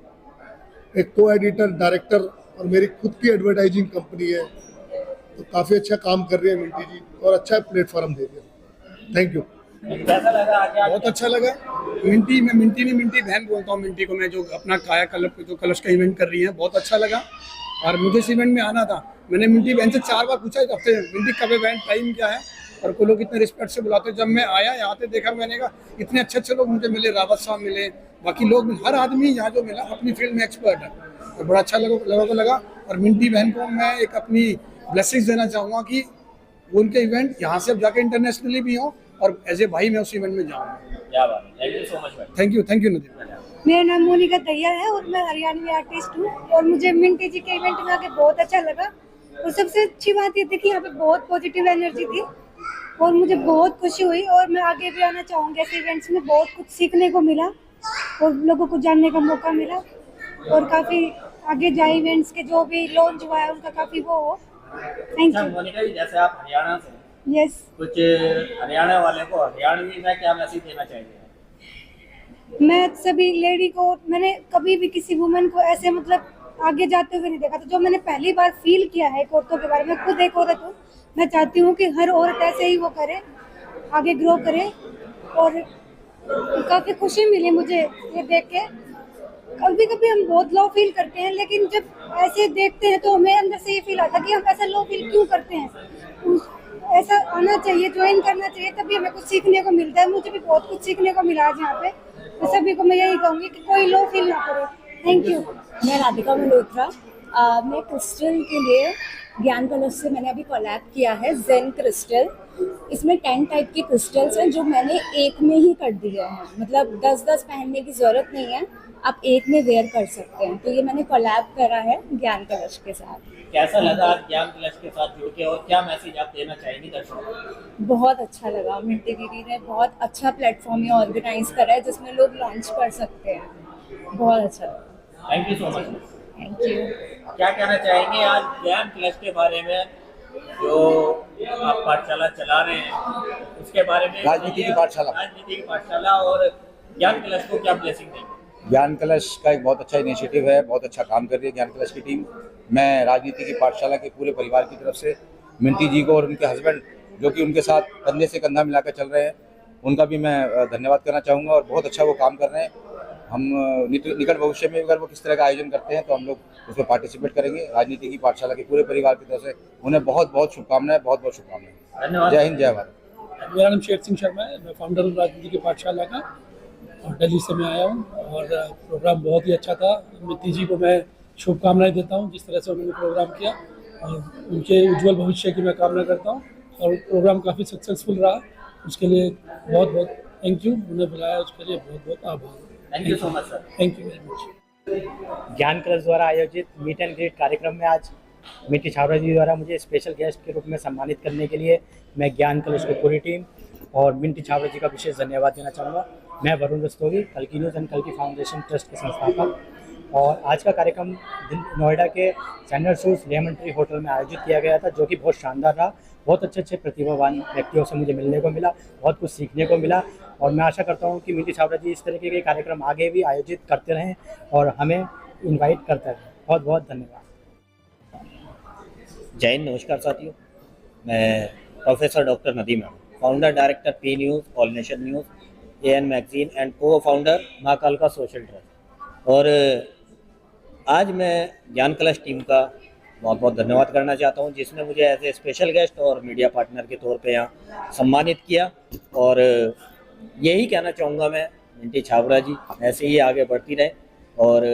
एक को एडिटर, डायरेक्टर और मेरी खुद की एडवर्टाइजिंग कंपनी है, तो काफ़ी अच्छा काम कर रही है मिंटी जी और अच्छा प्लेटफॉर्म दे रही है। Thank you. कैसा लगा? बहुत अच्छा लगा। मिंटी बहन बोलता हूँ मिंटी को मैं, जो अपना काया कलश का इवेंट कर रही है, बहुत अच्छा लगा। और मुझे इस इवेंट में आना था, मैंने मिंटी बहन से 4 बार पूछा इस हफ्ते मिंटी कब इवेंट, टाइम क्या है, और कोई लोग इतने रिस्पेक्ट से बुलाते। जब मैं आया यहाँ पे देखा, मैंने कहा इतने अच्छे लोग मुझे मिले, रावत साहब मिले, बाकी लोग, हर आदमी यहाँ जो मिला अपनी फील्ड में एक्सपर्ट है, और बड़ा अच्छा लगा। और मिंटी बहन को मैं एक अपनी ब्लेसिंग्स देना चाहूँगा कि उनके इवेंट यहाँ से अब जाके इंटरनेशनली भी हो और एज ए भाई मैं उस इवेंट में जाऊँगा। क्या बात है, thank you so much. Thank you Nadeem. मेरा नाम मोनिका तैयार है और मैं हरियाणवी आर्टिस्ट हूँ और मुझे मिंटी जी के इवेंट में आके बहुत अच्छा लगा। और सबसे अच्छी बात ये थी कि यहाँ पे बहुत पॉजिटिव एनर्जी थी और मुझे बहुत खुशी हुई और मैं आगे भी आना चाहूँगी। ऐसे इवेंट्स में बहुत कुछ सीखने को मिला और लोगों को जानने का मौका मिला और काफ़ी आगे जाए इवेंट्स के जो भी लॉन्च हुआ है उनका काफ़ी वो हो। Thank you. मोनिका जी, जैसे आप हरियाणा से, यस, कुछ हरियाणा वाले को हरियाणवी में क्या मैसेज देना चाहेंगे? मैं सभी लेडी को, मैंने कभी भी किसी वुमन को ऐसे मतलब आगे जाते हुए नहीं देखा, तो जो मैंने पहली बार फील किया है औरतों के बारे में, खुद एक औरत हूँ, मैं चाहती हूँ कि हर औरत ऐसे ही वो करे, आगे ग्रो करे। और काफ़ी खुशी मिली मुझे ये देख के। कभी कभी हम बहुत लो फील करते हैं, लेकिन जब ऐसे देखते हैं तो हमें अंदर से ये फील आता है कि हम ऐसा लो फील क्यों करते हैं। ऐसा आना चाहिए, ज्वाइन करना चाहिए, तभी हमें कुछ सीखने को मिलता है। मुझे भी बहुत कुछ सीखने को मिला आज यहाँ पे, तो सभी को मैं यही कहूँगी कि कोई लो फील ना करे। Thank you. मैं राधिका मल्होत्रा, मैं क्रिस्टल के लिए ज्ञान कलश से मैंने अभी कोलैब किया है, जेन क्रिस्टल। इसमें 10 टाइप के क्रिस्टल्स हैं जो मैंने एक में ही कर दिया है, मतलब 10-10 पहनने की ज़रूरत नहीं है, आप एक में वेयर कर सकते हैं। तो ये मैंने कोलैब करा है ज्ञान कलश के साथ। कैसा लगा आज ज्ञान कलश के साथ जुड़ के और क्या मैसेज आप देना चाहेंगे दर्शकों को? बहुत अच्छा लगा। मिंटी दीदी ने बहुत अच्छा प्लेटफॉर्म ऑर्गेनाइज करा है जिसमें लोग लॉन्च कर सकते हैं, बहुत अच्छा लगा। Thank you so much. Thank you. क्या कहना चाहेंगे आज ज्ञान कलश के बारे में, जो आप पाठशाला चला रहे हैं उसके बारे में? राजनीति की पाठशाला और ज्ञान कलश को क्या ब्लेसिंग देंगे? ज्ञान कलश का एक बहुत अच्छा इनिशिएटिव है, बहुत अच्छा काम कर रही है ज्ञान कलश की टीम। मैं राजनीति की पाठशाला के पूरे परिवार की तरफ से मिंटी जी को और उनके हस्बैंड जो कि उनके साथ कंधे से कंधा मिलाकर चल रहे हैं, उनका भी मैं धन्यवाद करना चाहूँगा। और बहुत अच्छा वो काम कर रहे हैं। हम निकट भविष्य में अगर वो किस तरह का आयोजन करते हैं तो हम लोग उसमें पार्टिसिपेट करेंगे। राजनीति की पाठशाला के पूरे परिवार की तरफ से उन्हें बहुत बहुत शुभकामनाएं, बहुत बहुत शुभकामनाएं। जय हिंद, जय भारत। मेरा नाम शेर सिंह शर्मा है, मैं फाउंडर हूँ राजनीति की पाठशाला का। और दिल्ली से मैं आया हूँ और प्रोग्राम बहुत ही अच्छा था। मित्ती जी को मैं शुभकामनाएं देता हूँ जिस तरह से उन्होंने प्रोग्राम किया, और उनके उज्जवल भविष्य की मैं कामना करता हूँ। और प्रोग्राम काफ़ी सक्सेसफुल रहा, उसके लिए बहुत बहुत थैंक यू। उन्हें बुलाया उसके लिए बहुत बहुत आभार। Thank you so much sir. Thank you very much. ज्ञान कलश द्वारा आयोजित मीट एंड ग्रीट कार्यक्रम में आज मिट्टी छाबड़ा जी द्वारा मुझे स्पेशल गेस्ट के रूप में सम्मानित करने के लिए मैं ज्ञान कलश की पूरी टीम और मिट्टी छाबड़ा जी का विशेष धन्यवाद देना चाहूँगा। मैं Varun Rastogi, कल्की news and कल्की foundation trust के संस्थापक, और आज का कार्यक्रम नोएडा के sandal shoes lemon tree hotel में आयोजित किया गया था, जो कि बहुत शानदार रहा। बहुत अच्छे प्रतिभावान व्यक्तियों से मुझे मिलने को मिला, बहुत कुछ सीखने को मिला, और मैं आशा करता हूँ कि मिट्टी छाबड़ा जी इस तरीके के कार्यक्रम आगे भी आयोजित करते रहें और हमें इनवाइट करते रहें। बहुत बहुत धन्यवाद। जय हिंद, नमस्कार साथियों। मैं प्रोफेसर डॉक्टर नदीम हूँ, founder director P news, all nation news, AN magazine and को फाउंडर माँ कालका सोशल ट्रस्ट। और आज मैं ज्ञान कलश टीम का बहुत बहुत धन्यवाद करना चाहता हूँ, जिसने मुझे एज ए स्पेशल गेस्ट और मीडिया पार्टनर के तौर पे यहाँ सम्मानित किया। और यही कहना चाहूँगा मैं, मिट्टी छाबड़ा जी ऐसे ही आगे बढ़ती रहे और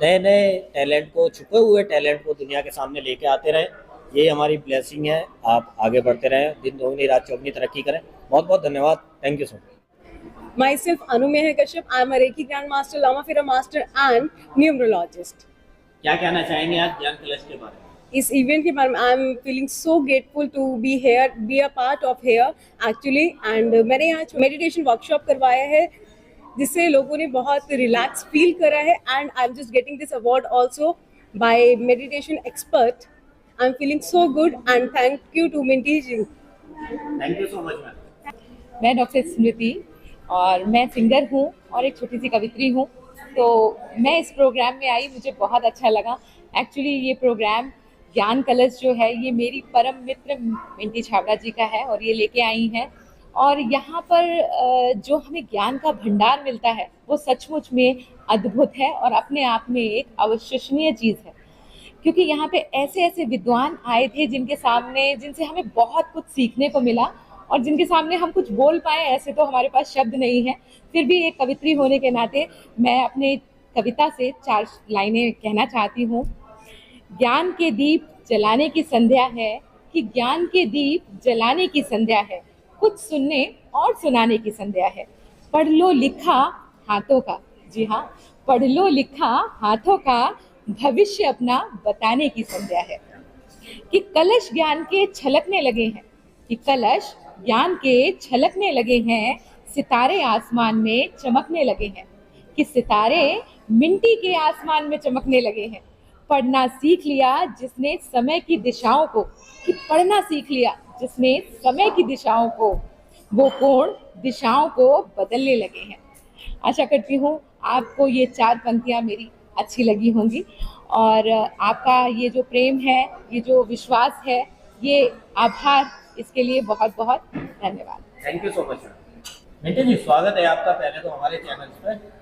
नए नए टैलेंट को, छुपे हुए टैलेंट को दुनिया के सामने लेके आते रहें। ये हमारी ब्लेसिंग है, आप आगे बढ़ते रहें, दिन दोगुनी रात चौगुनी तरक्की करें। बहुत बहुत धन्यवाद। Thank you so much. Myself Anu Mehar Kashyap. I am a Reiki Grandmaster, Lama Fira Master and Numerologist. क्या कहना चाहेंगे आज ज्ञान कलश के बारे में? इस इवेंट के बारे में I am feeling so grateful to be here, be a part of here actually. And मैंने यहाँ मेडिटेशन वर्कशॉप करवाया है, जिससे लोगों ने बहुत रिलैक्स फील करा है। And I am just getting this award also by meditation expert. I am feeling so good and thank you to Minty ji. Thank you so much ma'am. मैं डॉक्टर स्मृति और मैं सिंगर हूँ और एक छोटी सी कवित्री हूँ। तो मैं इस प्रोग्राम में आई, मुझे बहुत अच्छा लगा। एक्चुअली ये प्रोग्राम ज्ञान कलश जो है ये मेरी परम मित्र मिंटी छाबड़ा जी का है और ये लेके आई हैं। और यहाँ पर जो हमें ज्ञान का भंडार मिलता है वो सचमुच में अद्भुत है और अपने आप में एक अविश्वसनीय चीज़ है, क्योंकि यहाँ पे ऐसे ऐसे विद्वान आए थे जिनसे हमें बहुत कुछ सीखने को मिला और जिनके सामने हम कुछ बोल पाए, ऐसे तो हमारे पास शब्द नहीं है। फिर भी एक कवित्री होने के नाते मैं अपने कविता से 4 लाइनें कहना चाहती हूँ। ज्ञान के दीप जलाने की संध्या है कि ज्ञान के दीप जलाने की संध्या है, कुछ सुनने और सुनाने की संध्या है। पढ़ लो लिखा हाथों का, जी हाँ, पढ़ लो लिखा हाथों का, भविष्य अपना बताने की संध्या है। कि कलश ज्ञान के छलकने लगे हैं, कि कलश ज्ञान के छलकने लगे हैं, सितारे आसमान में चमकने लगे हैं, कि सितारे मिंटी के आसमान में चमकने लगे हैं। पढ़ना सीख लिया जिसने समय की दिशाओं को, कि पढ़ना सीख लिया जिसने समय की दिशाओं को, वो कोण दिशाओं को बदलने लगे हैं। आशा करती हूँ आपको ये 4 पंक्तियाँ मेरी अच्छी लगी होंगी और आपका ये जो प्रेम है, ये जो विश्वास है, ये आभार, इसके लिए बहुत बहुत धन्यवाद। Thank you so much. Minty ji, स्वागत है आपका पहले तो हमारे चैनल पर।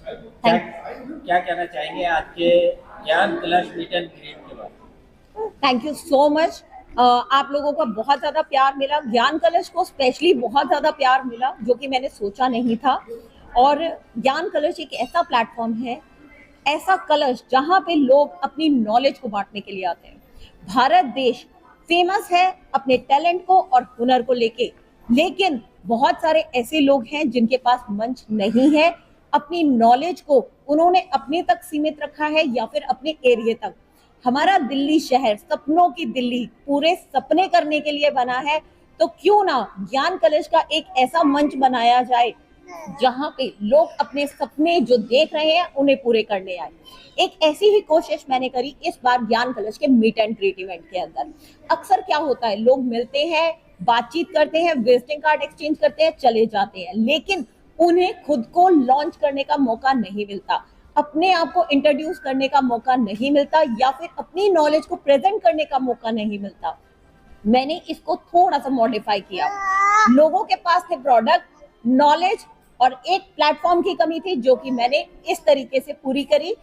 क्या कहना चाहेंगे आज के ज्ञान कलश मीट एंड ग्रीट के बारे में? Thank you so much. आप लोगों का बहुत ज़्यादा प्यार मिला, ज्ञान कलश को स्पेशली बहुत ज़्यादा प्यार मिला, जो कि मैंने सोचा नहीं था। और ज्ञान कलश एक ऐसा प्लेटफॉर्म है, ऐसा कलश जहाँ पे लोग अपनी नॉलेज को बांटने के लिए आते हैं। भारत देश फेमस है अपने टैलेंट को और हुनर को लेके, लेकिन बहुत सारे ऐसे लोग हैं जिनके पास मंच नहीं है। अपनी नॉलेज को उन्होंने अपने तक सीमित रखा है या फिर अपने एरिया तक। हमारा दिल्ली शहर सपनों की दिल्ली, पूरे सपने करने के लिए बना है, तो क्यों ना ज्ञान कलश का एक ऐसा मंच बनाया जाए जहां पे लोग अपने सपने जो देख रहे हैं उन्हें पूरे करने आए। एक ऐसी ही कोशिश मैंने करी इस बार ज्ञान कलश के मीट एंड ग्रीट इवेंट के अंदर। अक्सर क्या होता है, लोग मिलते हैं, बातचीत करते हैं, विजिटिंग कार्ड एक्सचेंज करते हैं, चले जाते हैं, लेकिन उन्हें खुद को लॉन्च करने का मौका नहीं मिलता, अपने आप को इंट्रोड्यूस करने का मौका नहीं मिलता, या फिर अपनी नॉलेज को प्रेजेंट करने का मौका नहीं मिलता। मैंने इसको थोड़ा सा मॉडिफाई किया। लोगों के पास थे प्रोडक्ट, नॉलेज और एक प्लेटफॉर्म की कमी थी, जो कि मैंने इस तरीके से पूरी करी।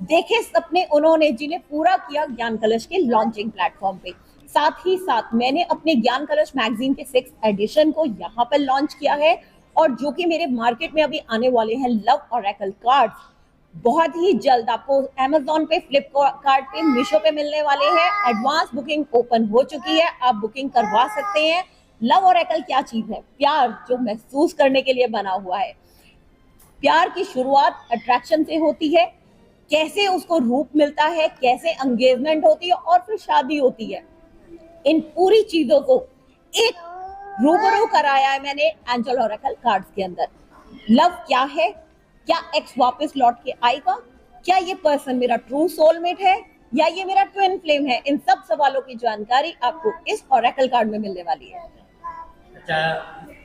देखे सपने उन्होंने जिन्हें पूरा किया ज्ञान कलश के लॉन्चिंग प्लेटफॉर्म पे। साथ ही साथ मैंने अपने ज्ञान कलश मैगजीन के 6th एडिशन को यहाँ पर लॉन्च किया है और जो कि मेरे मार्केट में अभी आने वाले हैं लव ऑरेकल कार्ड्स, बहुत ही जल्द आपको Amazon पे, फ्लिपकार्ट पे, मीशो पे मिलने वाले हैं। एडवांस बुकिंग ओपन हो चुकी है, आप बुकिंग करवा सकते हैं। लव ऑरेकल क्या चीज है? प्यार जो महसूस करने के लिए बना हुआ है। प्यार की शुरुआत अट्रैक्शन से होती है, कैसे उसको रूप मिलता है, कैसे एंगेजमेंट होती है और फिर शादी होती है। इन पूरी चीजों को एक रूबरू कराया है मैंने एंजल ऑरेकल कार्ड्स के अंदर। लव क्या है? क्या एक्स वापस लौट के आएगा? क्या ये पर्सन मेरा ट्रू सोलमेट है या ये मेरा ट्विन फ्लेम है? इन सब सवालों की जानकारी आपको इस ऑरेकल कार्ड में मिलने वाली है। अच्छा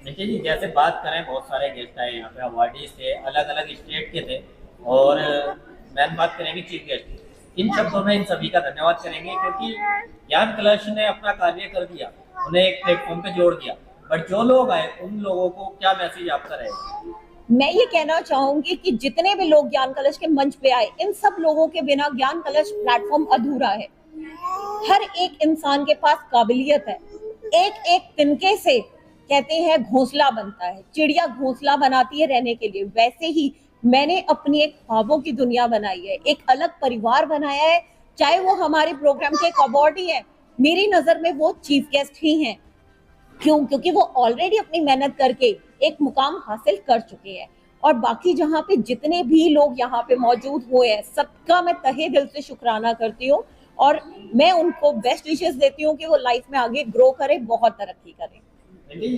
निखिल जी, जैसे बात करें, बहुत सारे गेस्ट आए यहाँ पे, अवार्डीज थे, अलग अलग स्टेट के थे, और मैम बात करेंगे चीफ गेस्ट। इन शब्दों में इन सभी का धन्यवाद करेंगे क्योंकि ज्ञान कलश ने अपना कार्य कर दिया, उन्हें एक प्लेटफॉर्म पे जोड़ दिया। बट जो लोग आए उन लोगों को क्या मैसेज आपका रहेगा? मैं ये कहना चाहूंगी कि जितने भी लोग ज्ञान कलश के मंच पे आए, इन सब लोगों के बिना ज्ञान कलश प्लेटफॉर्म अधूरा है। हर एक इंसान के पास काबिलियत है। एक एक तिनके से कहते हैं घोंसला बनता है, चिड़िया घोंसला बनाती है रहने के लिए। वैसे ही मैंने अपनी एक ख्वाबों की दुनिया बनाई है, एक अलग परिवार बनाया है। चाहे वो हमारे प्रोग्राम के एक अवार्डी है, मेरी नजर में वो चीफ गेस्ट ही हैं। क्यों? क्योंकि वो ऑलरेडी अपनी मेहनत करके एक मुकाम हासिल कर चुके हैं। और बाकी जहाँ पे जितने भी लोग यहाँ पे मौजूद हुए हैं, सबका मैं तहे दिल से शुक्राना करती हूँ और मैं उनको बेस्ट विशेस देती हूँ कि वो लाइफ में आगे ग्रो करें, बहुत तरक्की करें।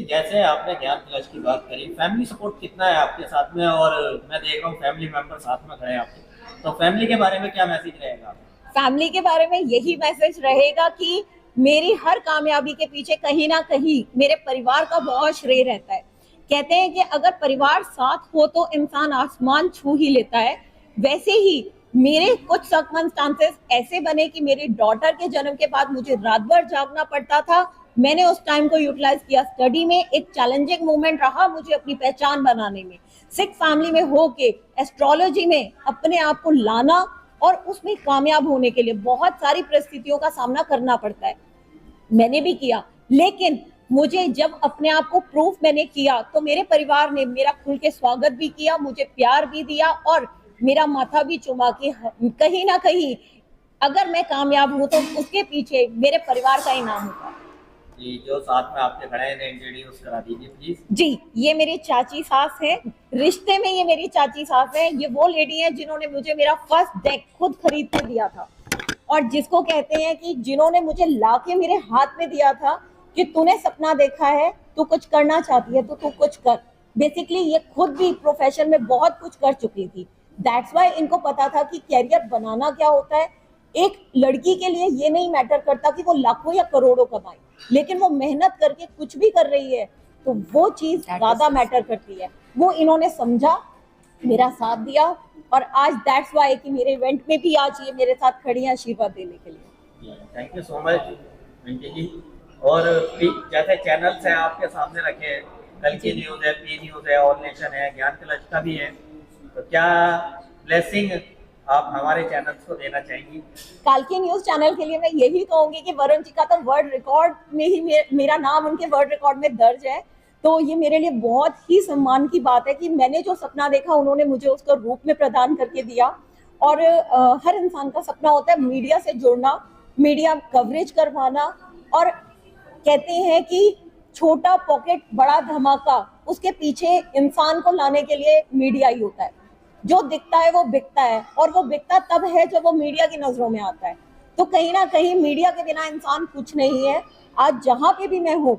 जैसे आपने ज्ञान कलश की बात करी, फैमिली सपोर्ट कितना है आपके साथ में? और मैं देख रहा हूँ फैमिली मेंबर साथ में खड़े हैं आपके, तो फैमिली के बारे में क्या मैसेज रहेगा? फैमिली के बारे में यही मैसेज रहेगा कि मेरी हर कामयाबी के पीछे कहीं ना कहीं मेरे परिवार का बहुत श्रेय रहता है। कहते हैं कि अगर परिवार साथ हो तो इंसान आसमान छू ही लेता है। वैसे ही मेरे कुछ सर्कमस्टांसेस ऐसे बने कि मेरी डॉटर के जन्म के बाद मुझे रात भर जागना पड़ता था। मैंने उस टाइम को यूटिलाइज किया स्टडी में। एक चैलेंजिंग मोमेंट रहा मुझे अपनी पहचान बनाने में। सिख फैमिली में होके एस्ट्रोलॉजी में अपने आप को लाना और उसमें कामयाब होने के लिए बहुत सारी परिस्थितियों का सामना करना पड़ता है। मैंने भी किया, लेकिन मुझे जब अपने आप को प्रूफ मैंने किया तो मेरे परिवार ने मेरा खुल के स्वागत भी किया, मुझे प्यार भी दिया और मेरा माथा भी चुमा कि कहीं ना कहीं अगर मैं कामयाब हूं तो उसके पीछे मेरे परिवार का ही नाम होगा। जी, जो साथ में आपके खड़े हैं इंट्रोड्यूस करा दीजिए प्लीज। जी, ये मेरी चाची सास है। रिश्ते में ये मेरी चाची सास है। ये वो लेडी है जिन्होंने मुझे मेरा फर्स्ट डेक खुद खरीद के दिया था और जिसको कहते हैं कि जिन्होंने मुझे लाके मेरे हाथ में दिया था कि तूने सपना देखा है, तू कुछ करना चाहती है तो तू कुछ कर। बेसिकली ये खुद भी प्रोफेशन में बहुत कुछ कर चुकी थी। दैट्स वाई इनको पता था कि कैरियर बनाना क्या होता है। एक लड़की के लिए ये नहीं मैटर करता कि वो लाखों या करोड़ों कमाए, लेकिन वो मेहनत करके कुछ भी कर रही है तो वो चीज ज्यादा मैटर करती है। वो इन्होंने समझा, मेरा साथ दिया और आज दैट्स वाई कि मेरे इवेंट में भी आज ये मेरे साथ खड़ी हैं आशीर्वाद देने के लिए। Thank you so much Minty ji. और जैसे चैनल्स हैं आपके सामने रखे हैं, कल की न्यूज़ है, पी न्यूज़ है, ऑल नेशन है, ज्ञान कलश का भी है, तो क्या ब्लेसिंग आप हमारे चैनल्स को देना चाहेंगी? कालकी न्यूज चैनल के लिए मैं यही कहूंगी कि वरुण जी का तो वर्ल्ड रिकॉर्ड में ही मेरा नाम उनके वर्ल्ड रिकॉर्ड में दर्ज है। तो ये मेरे लिए बहुत ही सम्मान की बात है कि मैंने जो सपना देखा उन्होंने मुझे उसको रूप में प्रदान करके दिया। और हर इंसान का सपना होता है मीडिया से जुड़ना, मीडिया कवरेज करवाना, और कहते हैं कि छोटा पॉकेट बड़ा धमाका, उसके पीछे इंसान को लाने के लिए मीडिया ही होता है। जो दिखता है वो बिकता है और वो बिकता तब है जब वो मीडिया की नजरों में आता है। तो कहीं ना कहीं मीडिया के बिना इंसान कुछ नहीं है। आज जहां पे भी मैं हूँ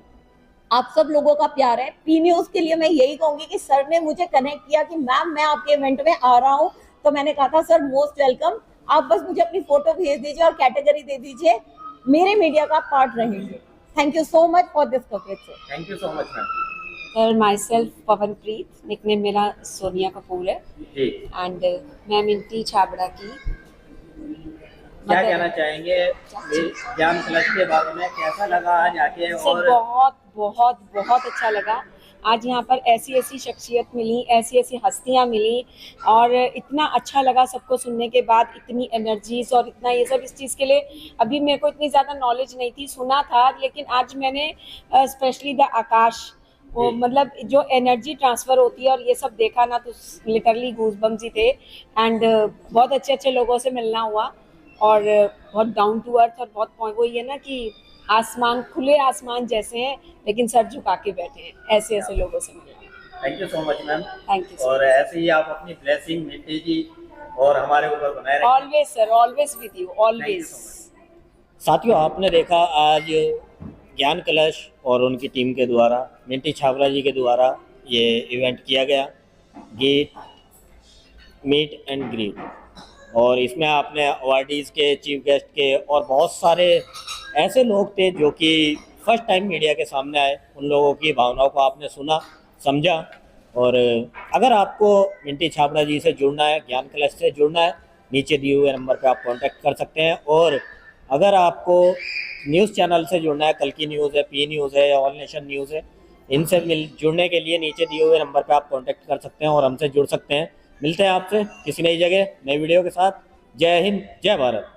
आप सब लोगों का प्यार है। पी न्यूज के लिए मैं यही कहूंगी कि सर ने मुझे कनेक्ट किया कि मैम मैं आपके इवेंट में आ रहा हूँ, तो मैंने कहा था सर मोस्ट वेलकम, आप बस मुझे अपनी फोटो भेज दीजिए और कैटेगरी दे दीजिए, मेरे मीडिया का पार्ट रहेंगे। Thank you so much for this coverage sir. Thank you so much ma'am. Sir my self Pawanpreet, nickname मेरा सोनिया कपूर है एंड मैं मिंटी छाबड़ा की। क्या कहना चाहेंगे ज्ञान कलश के बारे में? कैसा लगा आज आके? और बहुत बहुत बहुत अच्छा लगा। आज यहाँ पर ऐसी ऐसी शख्सियत मिली, ऐसी ऐसी हस्तियाँ मिली और इतना अच्छा लगा सबको सुनने के बाद। इतनी एनर्जीज और इतना ये सब, इस चीज़ के लिए अभी मेरे को इतनी ज़्यादा नॉलेज नहीं थी, सुना था, लेकिन आज मैंने स्पेशली द आकाश वो मतलब जो एनर्जी ट्रांसफर होती है और ये सब देखा ना तो लिटरली गूज़बम्स ही थे। एंड बहुत अच्छे अच्छे लोगों से मिलना हुआ और बहुत डाउन टू अर्थ और बहुत वो ये ना कि आसमान खुले आसमान जैसे हैं लेकिन सर झुका के बैठे हैं, ऐसे ऐसे लोगों से मिलना। Thank you so much ma'am. Thank you. और ऐसे ही आप अपनी ब्लेसिंग मिंटी जी और हमारे ऊपर बनाए रखें। Always sir, always with you, always. साथियों, आपने देखा आज ज्ञान कलश और उनकी टीम के द्वारा, मिंटी छाबड़ा जी के द्वारा ये इवेंट किया गया, गेट मीट एंड ग्रीट। और इसमें आपने अवार्डीज़ के, चीफ गेस्ट के और बहुत सारे ऐसे लोग थे जो कि फर्स्ट टाइम मीडिया के सामने आए। उन लोगों की भावनाओं को आपने सुना, समझा। और अगर आपको मिंटी छाबड़ा जी से जुड़ना है, ज्ञान कलश से जुड़ना है, नीचे दिए हुए नंबर पर आप कांटेक्ट कर सकते हैं। और अगर आपको न्यूज़ चैनल से जुड़ना है, कल की न्यूज़ है, पी न्यूज़ है या ऑल नेशन न्यूज़ है, इनसे जुड़ने के लिए नीचे दिए हुए नंबर पर आप कांटेक्ट कर सकते हैं और हमसे जुड़ सकते हैं। मिलते हैं आपसे किसी नई जगह नई वीडियो के साथ। जय हिंद, जय भारत।